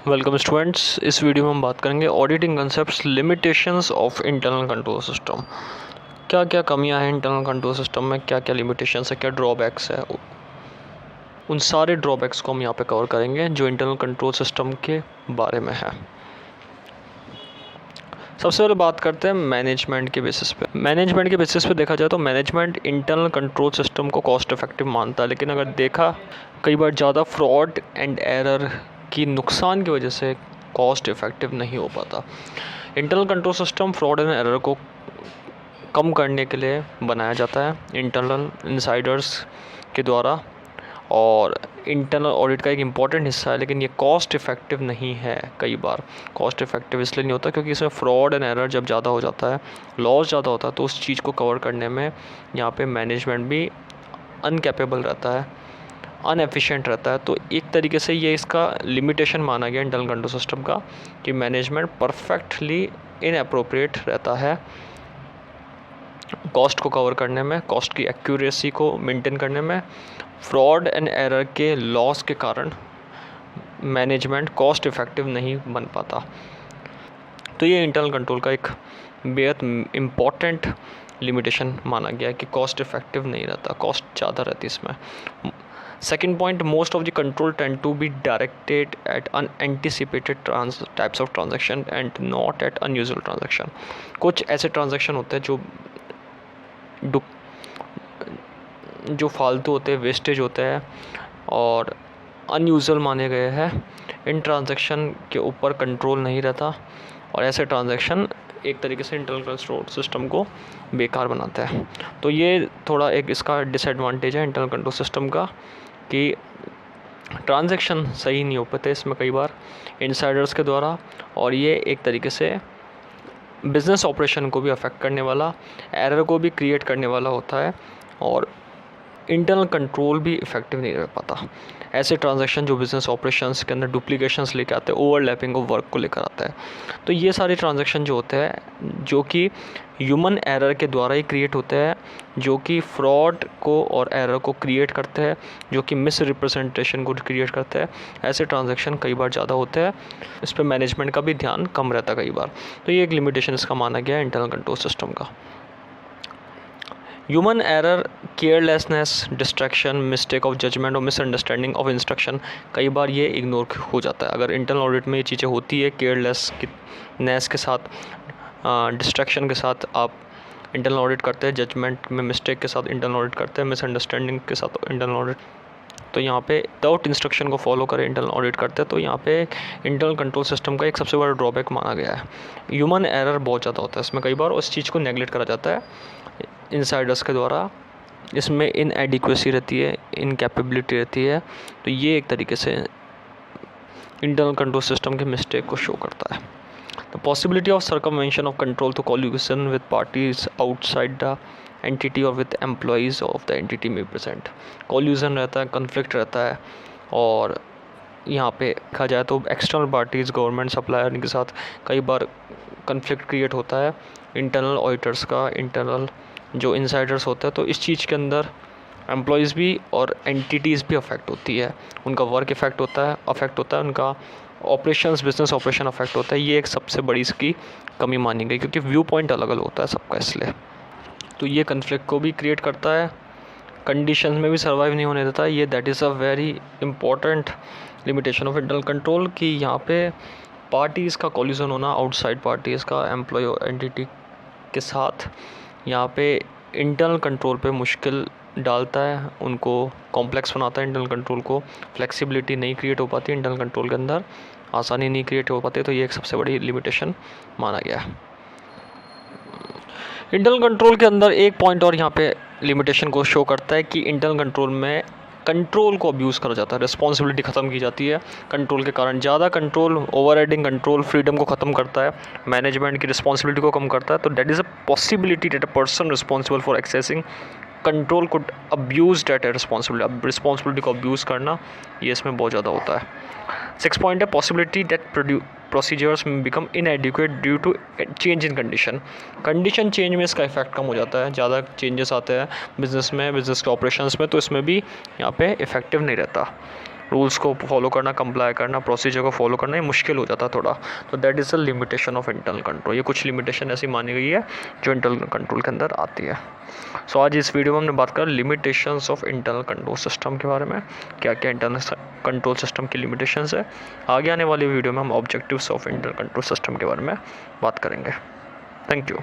Welcome students. इस video में हम बात करेंगे auditing concepts, limitations of internal control system. क्या क्या कमियां हैं इंटरनल कंट्रोल सिस्टम में, क्या क्या लिमिटेशंस है, क्या ड्रॉबैक्स है। उन सारे ड्रॉबैक्स को हम यहाँ पे कवर करेंगे जो इंटरनल कंट्रोल सिस्टम के बारे में है। सबसे पहले बात करते हैं मैनेजमेंट के बेसिस पे। मैनेजमेंट के बेसिस पे देखा जाए तो मैनेजमेंट इंटरनल कंट्रोल सिस्टम को कॉस्ट इफेक्टिव मानता है, लेकिन अगर देखा कई बार ज़्यादा फ्रॉड एंड एरर की नुकसान की वजह से कॉस्ट इफेक्टिव नहीं हो पाता। Internal control system fraud and error को कम करने के लिए बनाया जाता है इंटरनल इनसाइडर्स के द्वारा, और इंटरनल ऑडिट का एक इम्पॉर्टेंट हिस्सा है, लेकिन ये कॉस्ट इफ़ेक्टिव नहीं है। कई बार कॉस्ट इफ़ेक्टिव इसलिए नहीं होता क्योंकि इसमें फ्रॉड एंड एरर जब ज़्यादा हो जाता है, लॉस ज़्यादा होता है, तो उस चीज़ को कवर करने में यहाँ पे मैनेजमेंट भी अनकैपेबल रहता है, अनएफिशिएंट रहता है। तो एक तरीके से ये इसका लिमिटेशन माना गया इंटरनल कंट्रोल सिस्टम का कि मैनेजमेंट परफेक्टली इनअप्रोप्रिएट रहता है कॉस्ट को कवर करने में, कॉस्ट की एक्यूरेसी को मेंटेन करने में। फ्रॉड एंड एरर के लॉस के कारण मैनेजमेंट कॉस्ट इफ़ेक्टिव नहीं बन पाता। तो ये इंटरनल कंट्रोल का एक बेहद इम्पॉर्टेंट लिमिटेशन माना गया है कि कॉस्ट इफ़ेक्टिव नहीं रहता, कॉस्ट ज़्यादा रहती है इसमें। Second point, most of the control tend to be directed at unanticipated types of transaction and not at unusual transaction. कुछ ऐसे ट्रांजेक्शन होते हैं जो फालतू होते हैं, वेस्टेज होते हैं और अनयूजुअल माने गए हैं। इन ट्रांजैक्शन के ऊपर कंट्रोल नहीं रहता और ऐसे ट्रांजैक्शन एक तरीके से इंटरनल कंट्रोल सिस्टम को बेकार बनाते हैं। तो ये थोड़ा एक इसका डिसएडवांटेज है इंटरनल कंट्रोल सिस्टम का कि ट्रांजैक्शन सही नहीं हो पाते इसमें कई बार इनसाइडर्स के द्वारा, और ये एक तरीके से बिज़नेस ऑपरेशन को भी अफेक्ट करने वाला, एरर को भी क्रिएट करने वाला होता है, और इंटरनल कंट्रोल भी इफेक्टिव नहीं रह पाता। ऐसे ट्रांजैक्शन जो बिज़नेस ऑपरेशंस के अंदर डुप्लीकेशंस लेकर आते हैं, ओवरलैपिंग ऑफ वर्क को लेकर आता है। तो ये सारे ट्रांजैक्शन जो होते हैं जो कि ह्यूमन एरर के द्वारा ही क्रिएट होते हैं, जो कि फ्रॉड को और एरर को क्रिएट करते हैं, जो कि मिस रिप्रेजेंटेशन को क्रिएट करते हैं, ऐसे ट्रांजैक्शन कई बार ज़्यादा होते हैं। इस पर मैनेजमेंट का भी ध्यान कम रहता है कई बार। तो ये एक लिमिटेशन इसका माना गया है इंटरनल कंट्रोल सिस्टम का। Human error, carelessness, distraction, mistake of judgement और मिसअंडरस्टैंडिंग ऑफ इंस्ट्रक्शन, कई बार ये इग्नोर हो जाता है। अगर इंटरनल ऑडिट में ये चीज़ें होती है, केयरलेसनेस के साथ, डिस्ट्रैक्शन के साथ आप इंटरनल ऑडिट करते हैं, जजमेंट में मिस्टेक के साथ इंटरनल ऑडिट करते हैं, मिसअंडरस्टैंडिंग के साथ इंटरनल ऑडिट, तो यहाँ पे विदाउट इंस्ट्रक्शन को फॉलो करें इंटरनल ऑडिट करते हैं, तो यहाँ पे इंटरनल कंट्रोल सिस्टम का एक सबसे बड़ा ड्रॉबैक माना गया है। ह्यूमन एरर बहुत ज़्यादा होता है इसमें कई बार, उस चीज़ को नेगलेक्ट करा जाता है इनसाइडर्स के द्वारा। इसमें इनएडिक्वेसी रहती है, इनकैपेबिलिटी रहती है। तो ये एक तरीके से इंटरनल कंट्रोल सिस्टम के मिस्टेक को शो करता है। The possibility of circumvention of control to collusion with parties outside the entity और with employees of the entity में प्रेजेंट। कॉल्यूशन रहता है, कन्फ्लिक्ट रहता है, और यहाँ पे देखा जाए तो एक्सटर्नल पार्टीज़, गवर्नमेंट सप्लायर, इनके साथ कई बार कन्फ्लिक्ट क्रिएट होता है इंटरनल ऑडिटर्स का, इंटरनल जो इनसाइडर्स होते हैं। तो इस चीज़ के अंदर एम्प्लॉयज़ भी और एंटिटीज़ भी अफेक्ट होती है, उनका वर्क अफेक्ट होता है, उनका ऑपरेशंस, बिजनेस ऑपरेशन अफेक्ट होता है। ये एक सबसे बड़ी इसकी कमी मानी गई, क्योंकि व्यू पॉइंट अलग अलग होता है सबका, इसलिए तो ये कन्फ्लिक्ट को भी क्रिएट करता है, कंडीशन में भी सर्वाइव नहीं होने देता है। ये that is a very important limitation of internal control कि यहाँ पे पार्टीज़ का कॉल्यूशन होना, आउटसाइड पार्टीज़ का एम्प्लॉय एंटिटी के साथ, यहाँ पे इंटरनल कंट्रोल पे मुश्किल डालता है, उनको कॉम्प्लेक्स बनाता है इंटरनल कंट्रोल को। फ्लेक्सिबिलिटी नहीं क्रिएट हो पाती इंटरनल कंट्रोल के अंदर, आसानी नहीं क्रिएट हो पाती। तो ये एक सबसे बड़ी लिमिटेशन माना गया है इंटरनल कंट्रोल के अंदर। एक पॉइंट और यहाँ पे लिमिटेशन को शो करता है कि इंटरनल कंट्रोल में कंट्रोल को अब्यूज़ करा जाता है, रिस्पॉन्सिबिलिटी ख़त्म की जाती है कंट्रोल के कारण। ज़्यादा कंट्रोल, ओवरराइडिंग कंट्रोल फ्रीडम को ख़त्म करता है, मैनेजमेंट की रिस्पॉन्सिबिलिटी को कम करता है। तो that is a possibility that a person responsible for accessing control could abuse that responsibility. अब रिस्पॉन्सिबिलिटी को अब्यूज़ करना ये इसमें बहुत ज़्यादा होता है। 6 पॉइंट है, पॉसिबिलिटी दैट प्रोसीजर्स में become inadequate due to change in condition change में इसका इफेक्ट कम हो जाता है। ज़्यादा चेंजेस आते हैं बिज़नेस में, बिज़नेस के ऑपरेशंस में, तो इसमें भी यहाँ पे इफ़ेक्टिव नहीं रहता। रूल्स को फॉलो करना, कंप्लाई करना, प्रोसीजर को फॉलो करना ये मुश्किल हो जाता है थोड़ा। तो that is a limitation of internal control. ये कुछ लिमिटेशन ऐसी मानी गई है जो इंटरनल कंट्रोल के अंदर आती है। सो आज इस वीडियो में हमने बात करा limitations of internal control system के बारे में, क्या क्या इंटरनल कंट्रोल सिस्टम की लिमिटेशंस है। आगे आने वाली वीडियो में हम objectives of internal control system के बारे में बात करेंगे। Thank you.